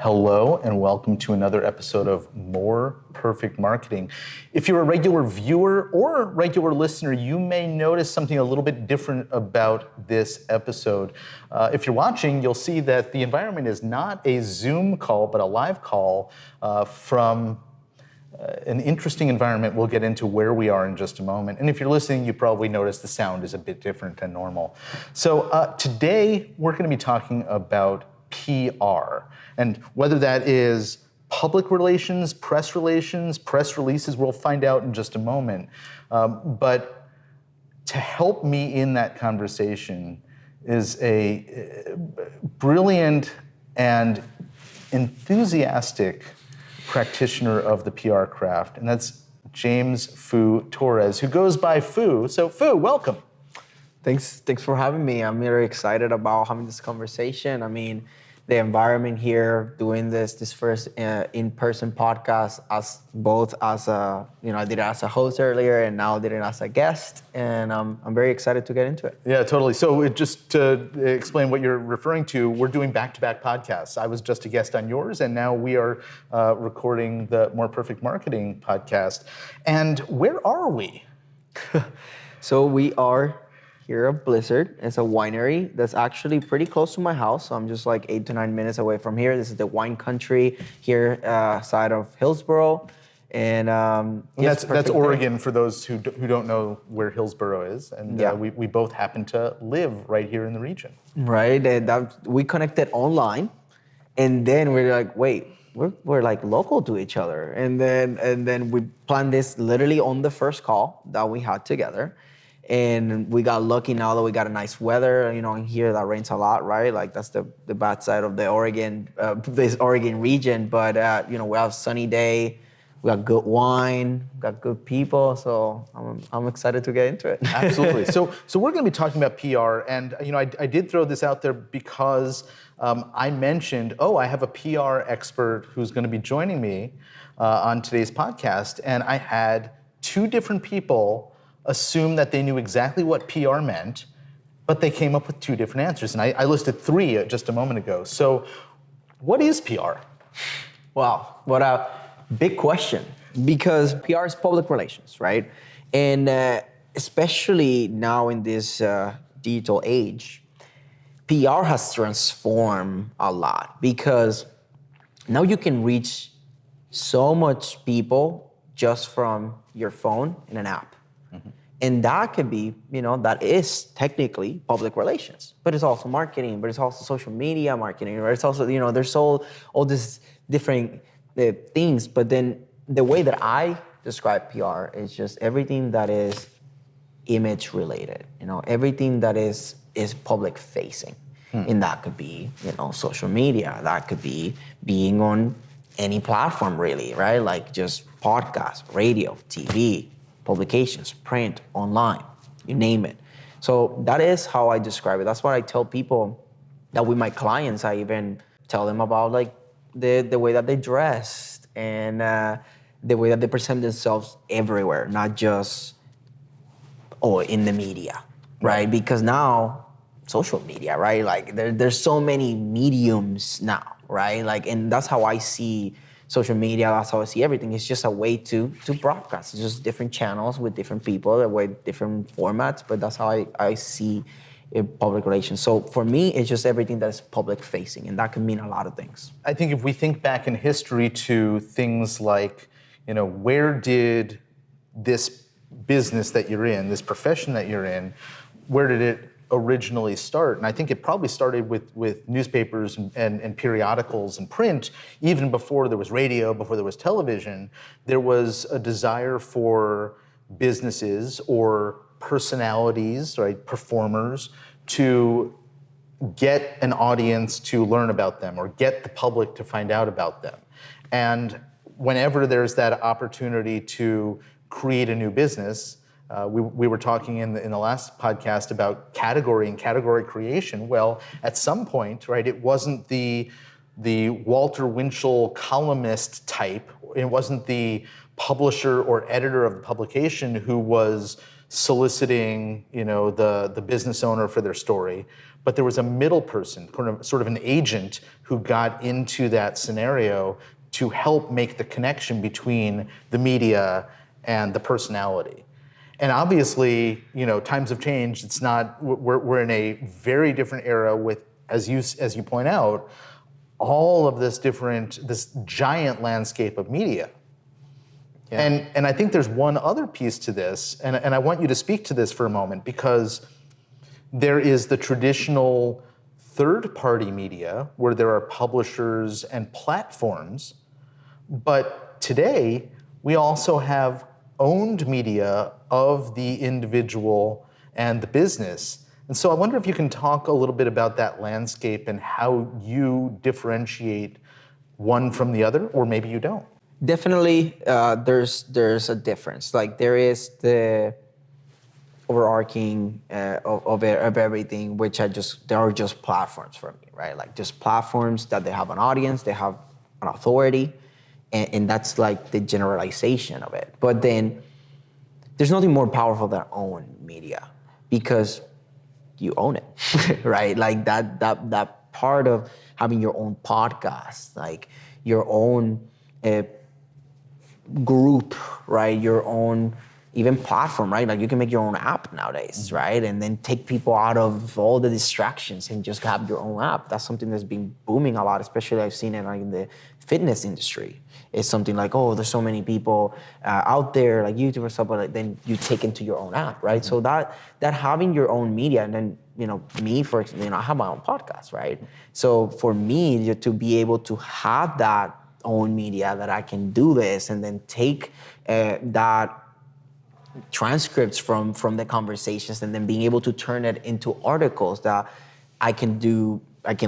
Hello and welcome to another episode of More Perfect Marketing. If you're a regular viewer or a regular listener, you may notice something a little bit different about this episode. If you're watching, you'll see that the environment is not a Zoom call, but a live call from an interesting environment. We'll get into where we are in just a moment. And if you're listening, you probably notice the sound is a bit different than normal. So today, we're going to be talking about PR, and whether that is public relations, press releases, we'll find out in just a moment. But to help me in that conversation is a brilliant and enthusiastic practitioner of the PR craft, and that's James Foo Torres, who goes by Foo. So Foo, welcome. Thanks for having me. I'm very excited about having this conversation. I mean, the environment here, doing this first in-person podcast I did it as a host earlier, and now I did it as a guest, and I'm very excited to get into it. Yeah, totally. So just to explain what you're referring to, we're doing back-to-back podcasts. I was just a guest on yours, and now we are recording the More Perfect Marketing podcast. And where are we? So we are here at Blizzard. It's a winery that's actually pretty close to my house. So I'm just like 8 to 9 minutes away from here. This is the wine country here, side of Hillsboro. And that's Oregon for those who don't know where Hillsboro is. And we both happen to live right here in the region. Right, and we connected online, and then we're like, wait, we're like local to each other. And then we planned this literally on the first call that we had together. And we got lucky now that we got a nice weather. You know, in here that rains a lot, right? Like that's the bad side of the this Oregon region. But we have a sunny day, we got good wine, we got good people. So I'm excited to get into it. Absolutely. So we're going to be talking about PR, and I did throw this out there because I mentioned, I have a PR expert who's going to be joining me on today's podcast, and I had 2 different people assume that they knew exactly what PR meant, but they came up with 2 different answers. And I listed 3 just a moment ago. So what is PR? Wow, what a big question. Because PR is public relations, right? And especially now in this digital age, PR has transformed a lot because now you can reach so much people just from your phone in an app. Mm-hmm. And that could be, that is technically public relations, but it's also marketing, but it's also social media marketing, or it's also, there's all these different things. But then the way that I describe PR is just everything that is image related, everything that is public facing. And that could be, social media, that could be being on any platform really, right? Like just podcast, radio, TV, publications, print, online, you name it. So that is how I describe it. That's what I tell people that with my clients, I even tell them about like the way that they dress and the way that they present themselves everywhere, not just in the media, right? Because now social media, right? Like there's so many mediums now, right? Like, and that's how I see social media, that's how I see everything. It's just a way to broadcast. It's just different channels with different people, with different formats, but that's how I see public relations. So for me, it's just everything that is public facing, and that can mean a lot of things. I think if we think back in history to things like, where did this business that you're in, this profession that you're in, where did it originally start? And I think it probably started with newspapers and periodicals and print. Even before there was radio, before there was television, there was a desire for businesses or personalities, right, performers, to get an audience to learn about them or get the public to find out about them. And whenever there's that opportunity to create a new business, we were talking in the last podcast about category and category creation. Well, at some point, right, it wasn't the Walter Winchell columnist type. It wasn't the publisher or editor of the publication who was soliciting, the business owner for their story, but there was a middle person, sort of an agent who got into that scenario to help make the connection between the media and the personality. And obviously, times have changed. It's not, we're in a very different era with, as you point out, all of this giant landscape of media. Yeah. And I think there's one other piece to this, and I want you to speak to this for a moment, because there is the traditional third-party media where there are publishers and platforms, but today we also have owned media of the individual and the business. And so I wonder if you can talk a little bit about that landscape and how you differentiate one from the other, or maybe you don't. Definitely, there's a difference. Like there is the overarching of everything, which they are just platforms for me, right? Like just platforms that they have an audience, they have an authority, and that's like the generalization of it. But then there's nothing more powerful than own media, because you own it, right? Like that part of having your own podcast, like your own group, right? Your own even platform, right? Like you can make your own app nowadays, right? And then take people out of all the distractions and just have your own app. That's something that's been booming a lot, especially I've seen it like in the fitness industry. It's something like, oh, there's so many people out there, like YouTube or stuff, but then you take into your own app, right? Mm-hmm. So that having your own media, and then, me, for example, I have my own podcast, right? So for me to be able to have that own media, that I can do this and then take that transcripts from the conversations and then being able to turn it into articles that I can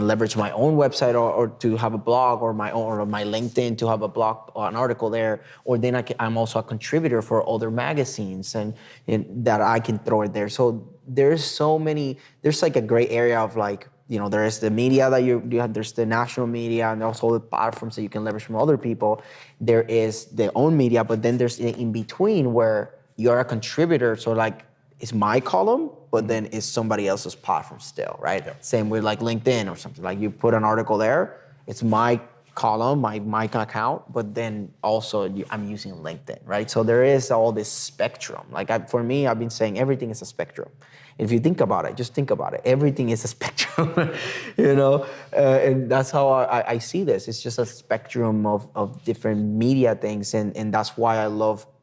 leverage my own website or to have a blog, or my LinkedIn to have a blog or an article there, or then I'm also a contributor for other magazines and that I can throw it there. So there's like a gray area of like, there is the media that you have, there's the national media, and also the platforms that you can leverage from other people. There is the own media, but then there's in between where you're a contributor. So like, it's my column, but then it's somebody else's platform still, right? Yeah. Same with like LinkedIn or something. Like you put an article there, it's my column, my account, but then also I'm using LinkedIn, right? So there is all this spectrum. Like for me, I've been saying everything is a spectrum. If you think about it, just think about it. Everything is a spectrum, and that's how I see this. It's just a spectrum of different media things, and that's why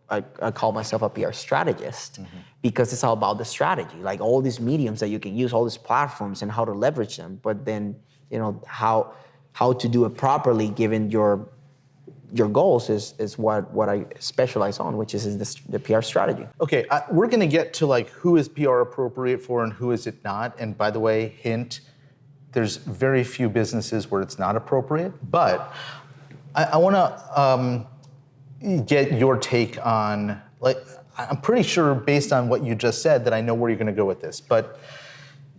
I call myself a PR strategist, mm-hmm. because it's all about the strategy, like all these mediums that you can use, all these platforms, and how to leverage them. But then, how to do it properly given your goals is what I specialize on, which is the PR strategy. Okay, we're going to get to like who is PR appropriate for and who is it not. And by the way, hint, there's very few businesses where it's not appropriate. But I want to get your take on, like, I'm pretty sure based on what you just said that I know where you're going to go with this. But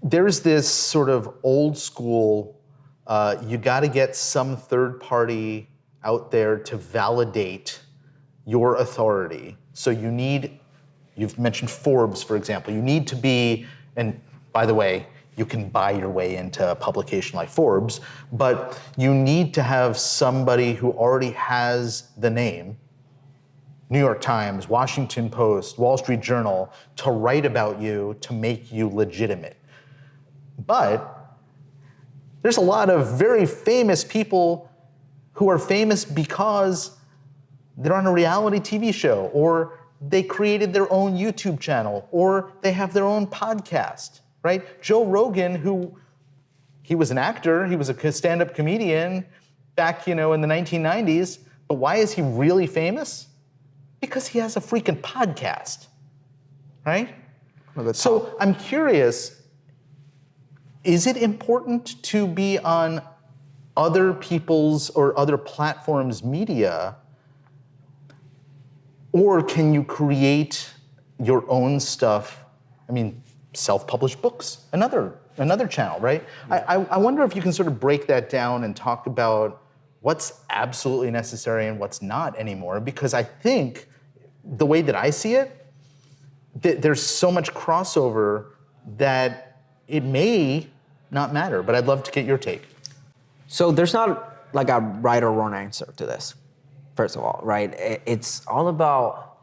there's this sort of old school, you got to get some third party out there to validate your authority. So you've mentioned Forbes, for example. You need to be, and by the way, you can buy your way into a publication like Forbes, but you need to have somebody who already has the name, New York Times, Washington Post, Wall Street Journal, to write about you, to make you legitimate. But there's a lot of very famous people who are famous because they're on a reality TV show, or they created their own YouTube channel, or they have their own podcast, right? Joe Rogan, he was an actor, he was a stand-up comedian back, in the 1990s, but why is he really famous? Because he has a freaking podcast, right? So I'm curious, is it important to be on other people's or other platforms' media, or can you create your own stuff? I mean, self-published books, another channel, right? Yeah. I wonder if you can sort of break that down and talk about what's absolutely necessary and what's not anymore, because I think the way that I see it, there's so much crossover that it may not matter? But I'd love to get your take. So there's not like a right or wrong answer to this, first of all, right? It's all about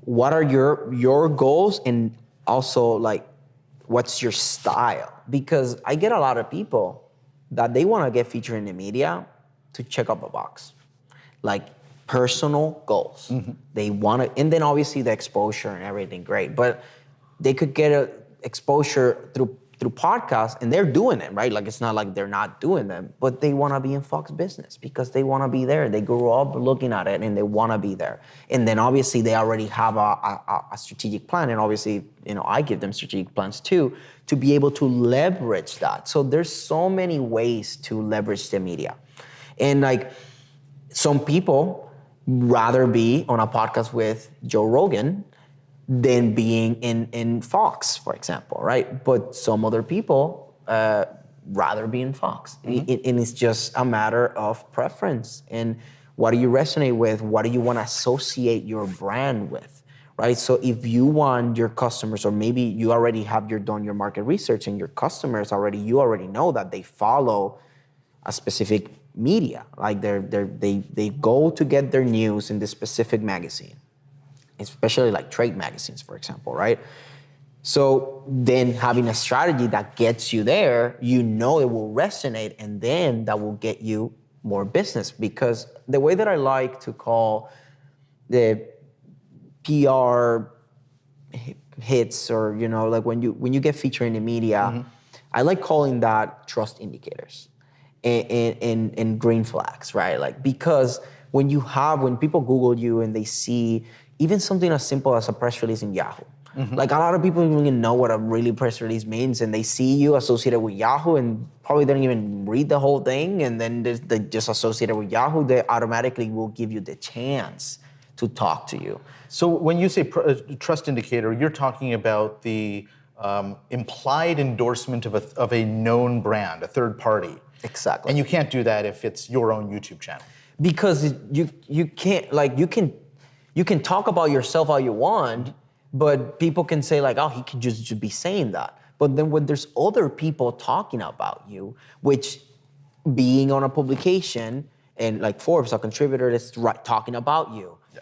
what are your goals and also like what's your style? Because I get a lot of people that they want to get featured in the media to check up a box, like personal goals. They want to, and then obviously the exposure and everything, great. But they could get a exposure through podcasts, and they're doing it, right? Like it's not like they're not doing them, but they want to be in Fox Business because they want to be there. They grew up looking at it and they want to be there. And then obviously they already have a strategic plan, and obviously, I give them strategic plans too to be able to leverage that. So there's so many ways to leverage the media. And like some people rather be on a podcast with Joe Rogan than being in Fox, for example, right? But some other people rather be in Fox. And it's just a matter of preference. And what do you resonate with? What do you want to associate your brand with, right? So if you want your customers, or maybe you already have done your market research and your customers you already know that they follow a specific media, like they go to get their news in this specific magazine, especially like trade magazines, for example, right? So then having a strategy that gets you there, it will resonate, and then that will get you more business. Because the way that I like to call the PR hits, or like when you get featured in the media, I like calling that trust indicators and green flags, right? Like, because when people Google you and they see even something as simple as a press release in Yahoo. Like a lot of people don't even know what a really press release means, and they see you associated with Yahoo and probably don't even read the whole thing, and then they just associated with Yahoo, they automatically will give you the chance to talk to you. So when you say trust indicator, you're talking about the implied endorsement of a known brand, a third party. Exactly. And you can't do that if it's your own YouTube channel. Because you can't, like, you can talk about yourself all you want, but people can say like, oh, he could just be saying that. But then when there's other people talking about you, which being on a publication and like Forbes, a contributor that's talking about you. Yeah.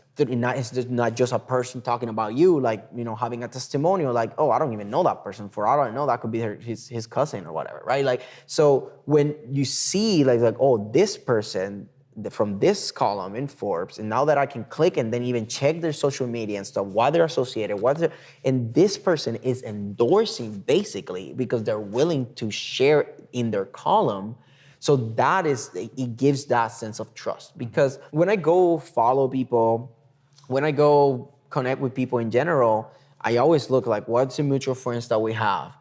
It's not just a person talking about you, like, having a testimonial, like, oh, I don't even know that person. For all I know, that could be his cousin or whatever, right? Like, so when you see like, oh, this person from this column in Forbes, and now that I can click and then even check their social media and stuff, why they're associated, and this person is endorsing basically because they're willing to share in their column. So it gives that sense of trust. Because when I go follow people, when I go connect with people in general, I always look like, what's the mutual friends that we have?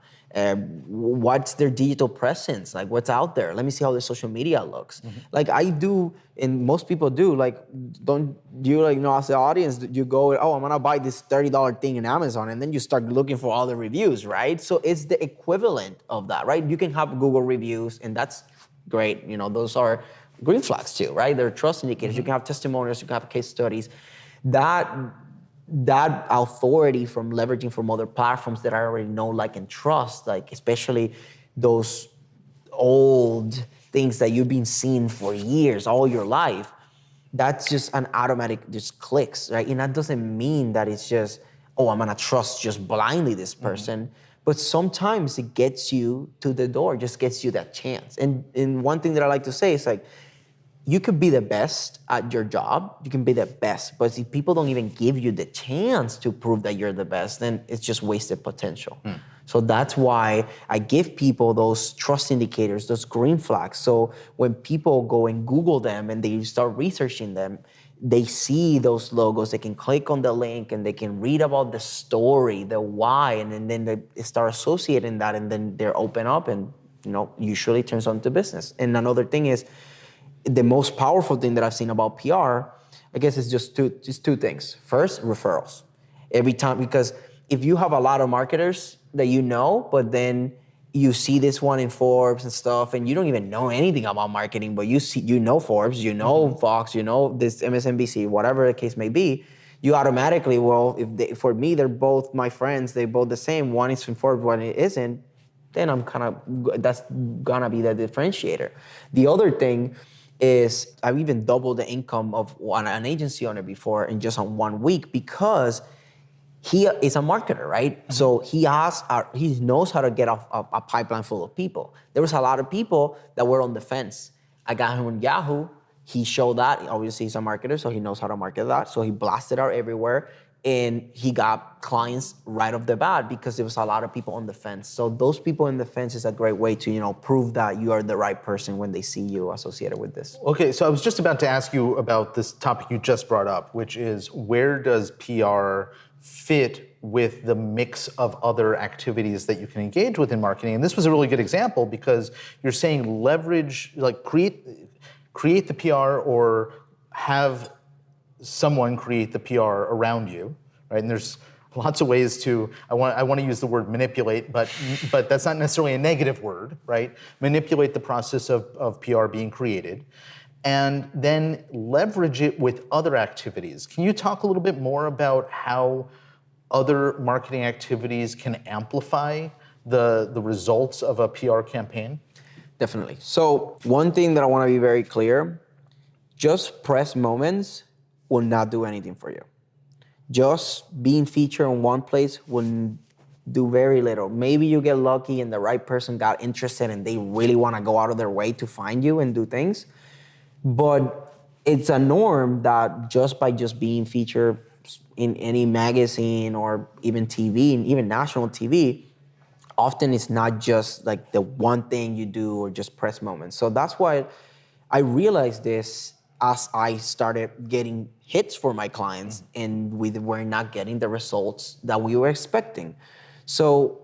What's their digital presence? Like, what's out there? Let me see how their social media looks. Like I do, and most people do, like, don't you, like, as the audience, you go, oh, I'm gonna buy this $30 thing in Amazon, and then you start looking for all the reviews, right? So it's the equivalent of that, right? You can have Google reviews, and that's great. Those are green flags too, right? They're trust indicators. You can have testimonials, you can have case studies. That authority from leveraging from other platforms that I already know, like, and trust, like especially those old things that you've been seeing for years, all your life, that's just an automatic, just clicks, right? And that doesn't mean that it's just, oh, I'm gonna trust just blindly this person. But sometimes it gets you to the door, just gets you that chance. And one thing that I like to say is like, you could be the best at your job, you can be the best, but if people don't even give you the chance to prove that you're the best, then it's just wasted potential. So that's why I give people those trust indicators, those green flags. So when people go and Google them and they start researching them, they see those logos, they can click on the link and they can read about the story, the why, and then they start associating that, and then they're open up, and usually turns on to business. And another thing is, the most powerful thing that I've seen about PR, I guess, is just two things. First, referrals. Every time, because if you have a lot of marketers that but then you see this one in Forbes and stuff, and you don't even know anything about marketing, but you know Forbes, Fox, this MSNBC, whatever the case may be, you automatically, for me, they're both my friends, they're both the same. One is in Forbes, one isn't. then that's gonna be the differentiator. The other thing is I've even doubled the income of an agency owner before in just on 1 week because he is a marketer, right? Mm-hmm. So he knows how to get a pipeline full of people. There was a lot of people that were on the fence. I got him on Yahoo. He showed that. Obviously, he's a marketer, so he knows how to market that. So he blasted out everywhere, and he got clients right off the bat because there was a lot of people on the fence. So those people on the fence is a great way to, prove that you are the right person when they see you associated with this. Okay, so I was just about to ask you about this topic you just brought up, which is where does PR fit with the mix of other activities that you can engage with in marketing? And this was a really good example because you're saying leverage, like create the PR or have someone create the PR around you, right? And there's lots of ways to, I want to use the word manipulate, but that's not necessarily a negative word, right? Manipulate the process of PR being created and then leverage it with other activities. Can you talk a little bit more about how other marketing activities can amplify the results of a PR campaign? Definitely. So one thing that I want to be very clear, just press moments will not do anything for you. Just being featured in one place will do very little. Maybe you get lucky and the right person got interested and they really want to go out of their way to find you and do things. But it's a norm that just by being featured in any magazine or even TV, and even national TV, often it's not just like the one thing you do or just press moments. So that's why I realized this as I started getting hits for my clients and we were not getting the results that we were expecting. So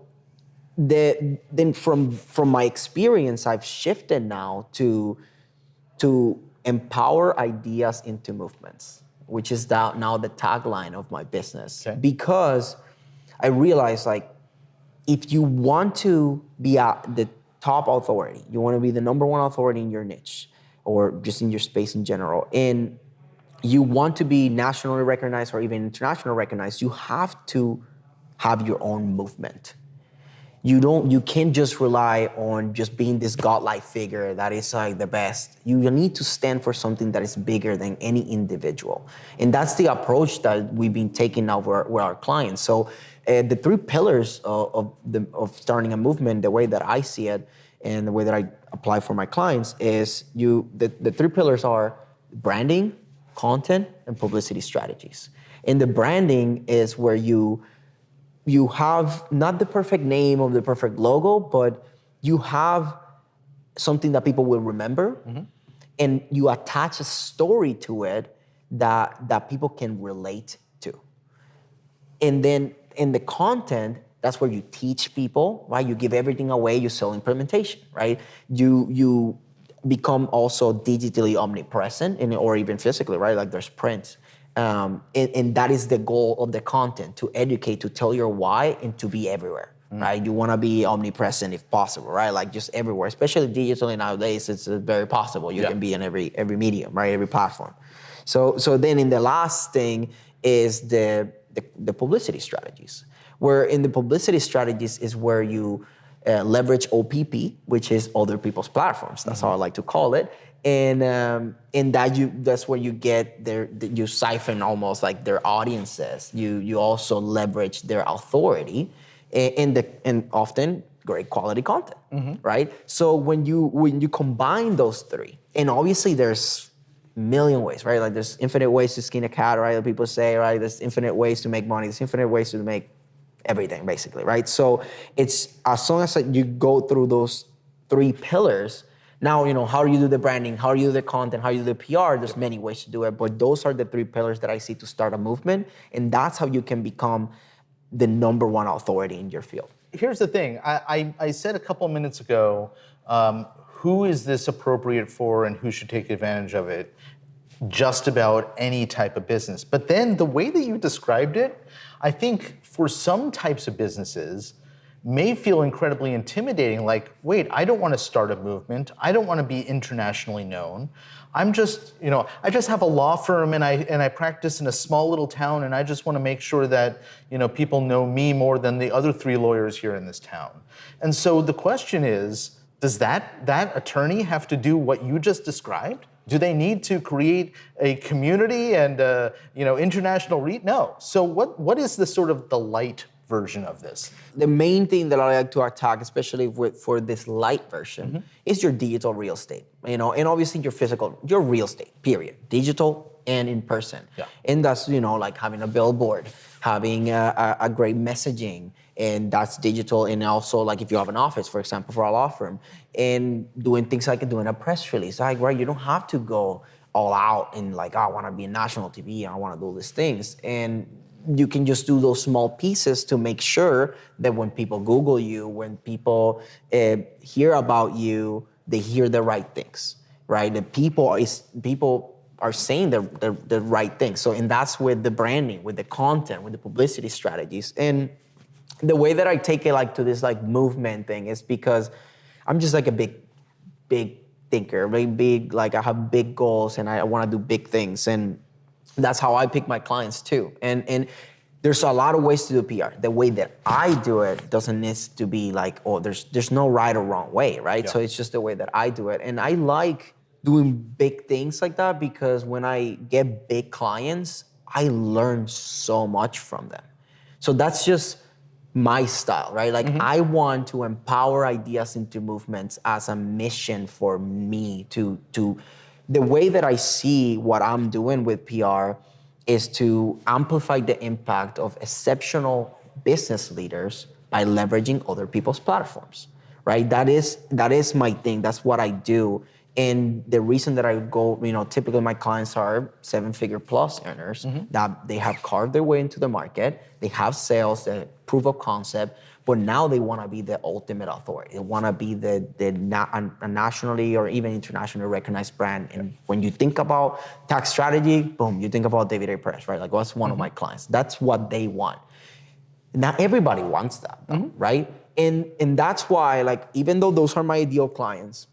then from my experience, I've shifted now to empower ideas into movements, which is now the tagline of my business. Okay. Because I realized if you want to be the top authority, you want to be the number one authority in your niche or just in your space in general, and you want to be nationally recognized or even internationally recognized, you have to have your own movement. You can't just rely on just being this godlike figure that is the best. You need to stand for something that is bigger than any individual. And that's the approach that we've been taking now with our clients. So the three pillars of starting a movement, the way that I see it and the way that I apply for my clients is the three pillars are branding, content, and publicity strategies. And the branding is where you have not the perfect name or the perfect logo, but you have something that people will remember, and you attach a story to it that people can relate to. And then in the content, that's where you teach people, right? You give everything away, you sell implementation, right? You become also digitally omnipresent or even physically, right? Like there's print. And that is the goal of the content, to educate, to tell your why, and to be everywhere, right? You want to be omnipresent if possible, right? Like just everywhere, especially digitally nowadays, it's very possible. You can be in every medium, right? Every platform. So then in the last thing is the publicity strategies, where in the publicity strategies is where you leverage OPP, which is other people's platforms. That's how I like to call it. And that's where you get you siphon almost like their audiences. You also leverage their authority and often great quality content, right? So when you combine those three, and obviously there's a million ways, right? Like there's infinite ways to skin a cat, right? Like people say, right? There's infinite ways to make money. There's infinite ways to make everything, basically, right? So it's as long as you go through those three pillars. Now, how do you do the branding? How do you do the content? How do you do the PR? There's many ways to do it, but those are the three pillars that I see to start a movement, and that's how you can become the number one authority in your field. Here's the thing. I said a couple minutes ago, who is this appropriate for and who should take advantage of it? Just about any type of business. But then the way that you described it, I think for some types of businesses, may feel incredibly intimidating. Like, wait, I don't want to start a movement. I don't want to be internationally known. I'm just, I just have a law firm and I practice in a small little town, and I just want to make sure that, people know me more than the other 3 lawyers here in this town. And so the question is, does that attorney have to do what you just described? Do they need to create a community and international reach? No. So what is the sort of the light version of this? The main thing that I like to attack, especially for this light version, is your digital real estate. And obviously your real estate, period. Digital and in person. Yeah. And that's, like having a billboard, having a great messaging, and that's digital. And also, like, if you have an office, for example, for a law firm, and doing things like doing a press release, like, right, you don't have to go all out and like, I want to be in national TV, I want to do these things. And you can just do those small pieces to make sure that when people Google you, when people hear about you, they hear the right things, right? The people are saying the right things. So, and that's with the branding, with the content, with the publicity strategies. And the way that I take it like to this like movement thing is because I'm just like a big thinker, very big, like I have big goals and I want to do big things. And that's how I pick my clients too. And there's a lot of ways to do PR. The way that I do it doesn't need to be like, oh, there's no right or wrong way, right? Yeah. So it's just the way that I do it. And I like doing big things like that because when I get big clients, I learn so much from them. So that's just my style, right? Like I want to empower ideas into movements as a mission for me to the way that I see what I'm doing with PR is to amplify the impact of exceptional business leaders by leveraging other people's platforms, right? That is my thing. That's what I do. And the reason that I go, typically my clients are 7-figure plus earners that they have carved their way into the market. They have sales, the proof of concept, but now they want to be the ultimate authority. They want to be a nationally or even internationally recognized brand. And when you think about tax strategy, boom, you think about David A. Press, right? Like that's one of my clients. That's what they want. Not everybody wants that, though, right? And that's why, like, even though those are my ideal clients,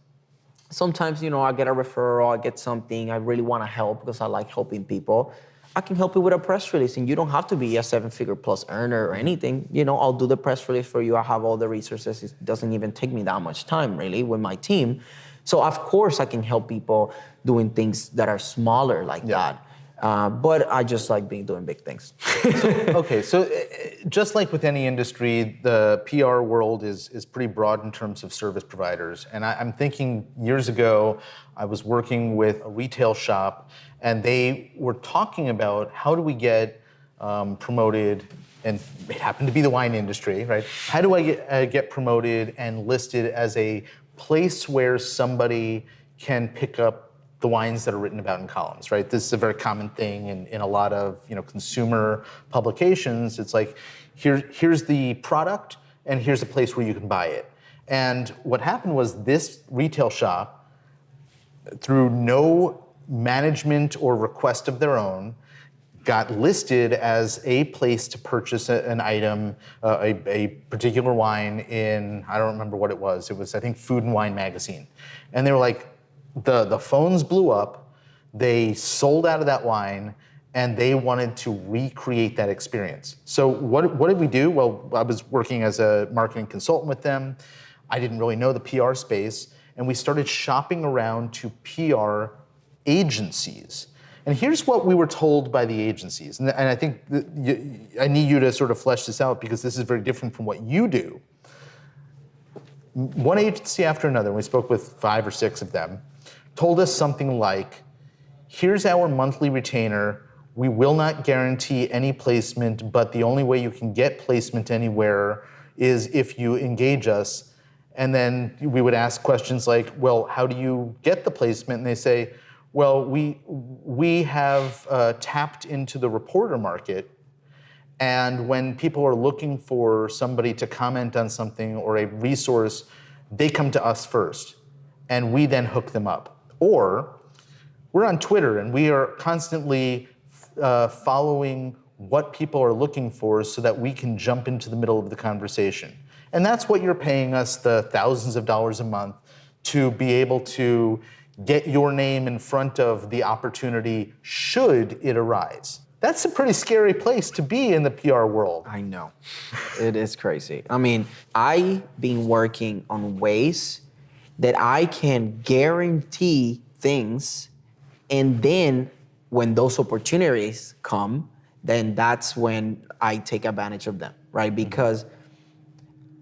sometimes, I get a referral, I get something, I really want to help because I like helping people. I can help you with a press release, and you don't have to be a 7-figure plus earner or anything. I'll do the press release for you. I have all the resources. It doesn't even take me that much time, really, with my team. So, of course, I can help people doing things that are smaller like that. But I just like doing big things. So just like with any industry, the PR world is pretty broad in terms of service providers. And I'm thinking years ago, I was working with a retail shop, and they were talking about how do we get promoted, and it happened to be the wine industry, right? How do I get promoted and listed as a place where somebody can pick up the wines that are written about in columns, right? This is a very common thing in a lot of consumer publications. It's like, here's the product, and here's a place where you can buy it. And what happened was this retail shop, through no management or request of their own, got listed as a place to purchase an item, a particular wine in, I don't remember what it was. It was, I think, Food and Wine magazine. And they were like, the phones blew up, they sold out of that wine, and they wanted to recreate that experience. So what did we do? Well, I was working as a marketing consultant with them. I didn't really know the PR space, and we started shopping around to PR agencies. And here's what we were told by the agencies, and I think I need you to sort of flesh this out because this is very different from what you do. One agency after another, we spoke with 5 or 6 of them, told us something like, here's our monthly retainer. We will not guarantee any placement, but the only way you can get placement anywhere is if you engage us. And then we would ask questions like, well, how do you get the placement? And they say, well, we have tapped into the reporter market. And when people are looking for somebody to comment on something or a resource, they come to us first, and we then hook them up. Or we're on Twitter, and we are constantly following what people are looking for so that we can jump into the middle of the conversation. And that's what you're paying us the thousands of dollars a month to be able to get your name in front of the opportunity should it arise. That's a pretty scary place to be in the PR world. I know. It is crazy. I mean, I've been working on ways that I can guarantee things, and then when those opportunities come, then that's when I take advantage of them, right? Because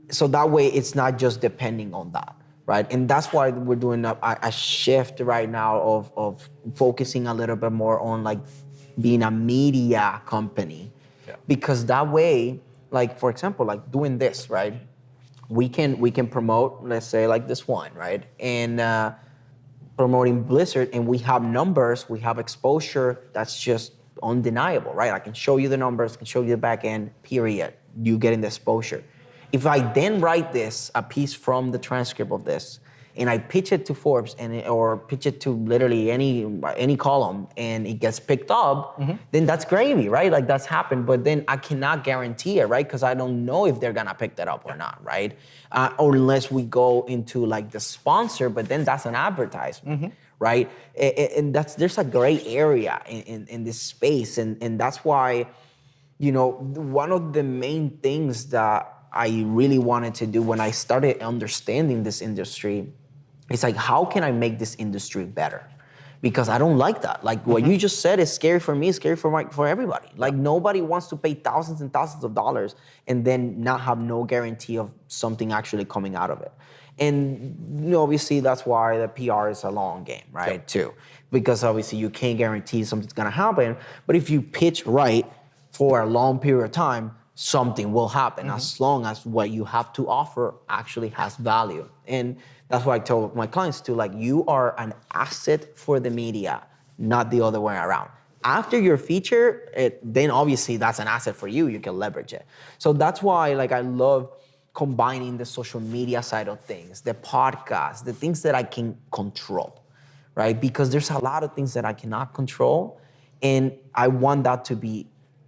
so that way it's not just depending on that, right? And that's why we're doing a shift right now of focusing a little bit more on like being a media company. Yeah. Because that way, like for example, like doing this, right? We can promote, let's say like this one, right? And promoting Blizzard, and we have numbers, we have exposure that's just undeniable, right? I can show you the numbers, can show you the back end, period. You getting the exposure. If I then write this, a piece from the transcript of this, and I pitch it to Forbes or pitch it to literally any column, and it gets picked up, then that's gravy, right? Like that's happened, but then I cannot guarantee it, right? Because I don't know if they're gonna pick that up or not, right? Or unless we go into like the sponsor, but then that's an advertisement, right? And there's a gray area in this space, and that's why, you know, one of the main things that I really wanted to do when I started understanding this industry, it's like, how can I make this industry better? Because I don't like that. Like what you just said is scary for me, scary for everybody. Like nobody wants to pay thousands and thousands of dollars and then not have no guarantee of something actually coming out of it. And you know, obviously that's why the PR is a long game, right? Yep. Too. Because obviously you can't guarantee something's gonna happen, but if you pitch right for a long period of time, something will happen as long as what you have to offer actually has value. And that's what I told my clients too, like you are an asset for the media, not the other way around. After your feature, then obviously that's an asset for you, you can leverage it. So that's why like I love combining the social media side of things, the podcast, the things that I can control, right? Because there's a lot of things that I cannot control, and I want that to be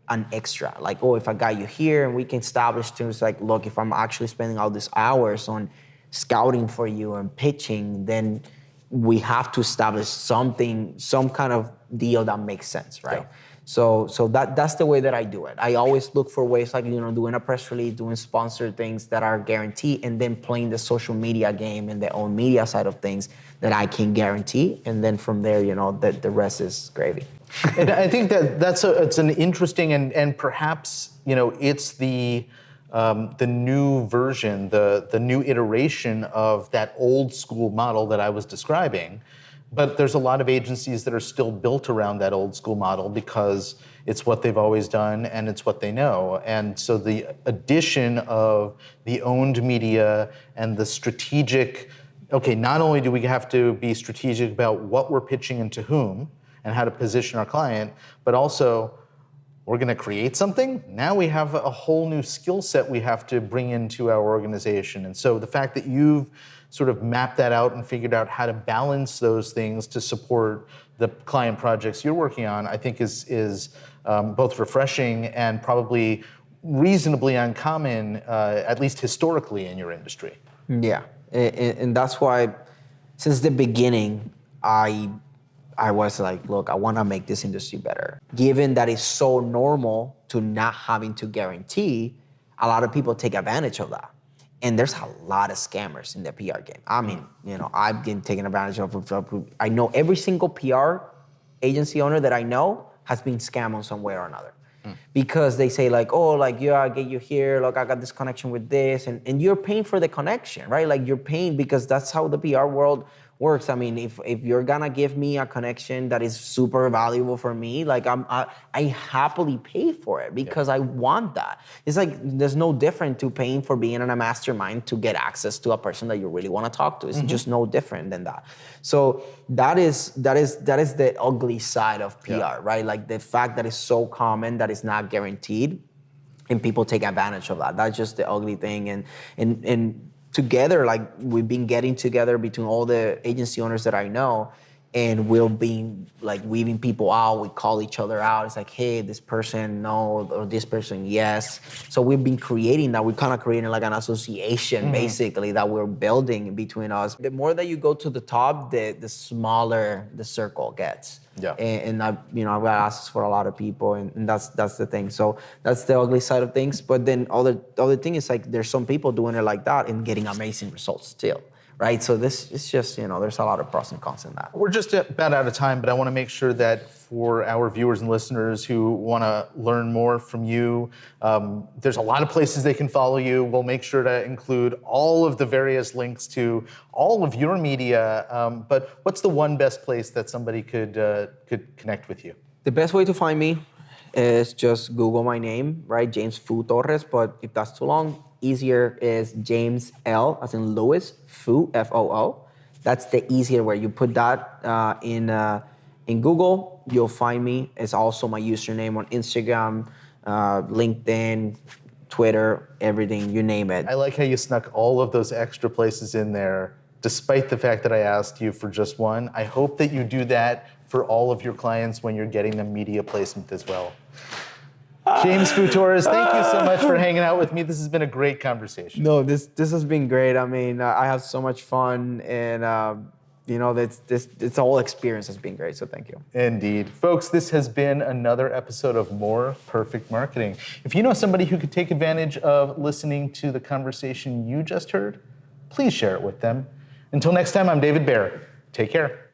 an extra. Like, oh, if I got you here and we can establish things like, look, if I'm actually spending all these hours on scouting for you and pitching, then we have to establish something, some kind of deal that makes sense, right? Yeah. So that's the way that I do it. I always look for ways like, you know, doing a press release, doing sponsored things that are guaranteed, and then playing the social media game and the own media side of things that I can guarantee. And then from there, you know, the rest is gravy. And I think that it's an interesting and perhaps, you know, it's the new version, the new iteration of that old school model that I was describing. But there's a lot of agencies that are still built around that old school model because it's what they've always done and it's what they know. And so the addition of the owned media and the strategic, okay, not only do we have to be strategic about what we're pitching and to whom and how to position our client, but also we're gonna create something. Now we have a whole new skill set we have to bring into our organization. And so the fact that you've sort of mapped that out and figured out how to balance those things to support the client projects you're working on, I think is both refreshing and probably reasonably uncommon, at least historically in your industry. Yeah, and that's why since the beginning, I was like, look, I want to make this industry better. Given that it's so normal to not having to guarantee, a lot of people take advantage of that. And there's a lot of scammers in the PR game. I mean, you know, I've been taken advantage of. I know every single PR agency owner that I know has been scammed on some way or another. Because they say like, oh, like, yeah, I get you here, look, I got this connection with this, and you're paying for the connection, right? Like you're paying because that's how the PR world works. I mean, if you're gonna give me a connection that is super valuable for me, like I happily pay for it because I want that. It's like there's no different to paying for being in a mastermind to get access to a person that you really want to talk to. It's just no different than that. So that is the ugly side of PR, right? Like the fact that it's so common that it's not guaranteed, and people take advantage of that. That's just the ugly thing. And together, like we've been getting together between all the agency owners that I know, and we'll be like weaving people out. We call each other out. It's like, hey, this person no, or this person yes. So we've been creating that. We're kind of creating like an association basically that we're building between us. The more that you go to the top, the smaller the circle gets. Yeah. And I've got access for a lot of people, and that's the thing. So that's the ugly side of things. But then the other thing is like there's some people doing it like that and getting amazing results still. Right, so this is just, there's a lot of pros and cons in that. We're just about out of time, but I want to make sure that for our viewers and listeners who want to learn more from you, there's a lot of places they can follow you. We'll make sure to include all of the various links to all of your media. But what's the one best place that somebody could connect with you? The best way to find me is just Google my name, right? James Foo Torres. But if that's too long, easier is James L, as in Louis, Foo, F-O-O. That's the easier way. You put that in Google, you'll find me. It's also my username on Instagram, LinkedIn, Twitter, everything, you name it. I like how you snuck all of those extra places in there, despite the fact that I asked you for just one. I hope that you do that for all of your clients when you're getting them media placement as well. James Foo Torres, thank you so much for hanging out with me. This has been a great conversation. No, this has been great. I mean, I have so much fun, and this whole experience has been great. So thank you. Indeed, folks. This has been another episode of More Perfect Marketing. If you know somebody who could take advantage of listening to the conversation you just heard, please share it with them. Until next time, I'm David Baer. Take care.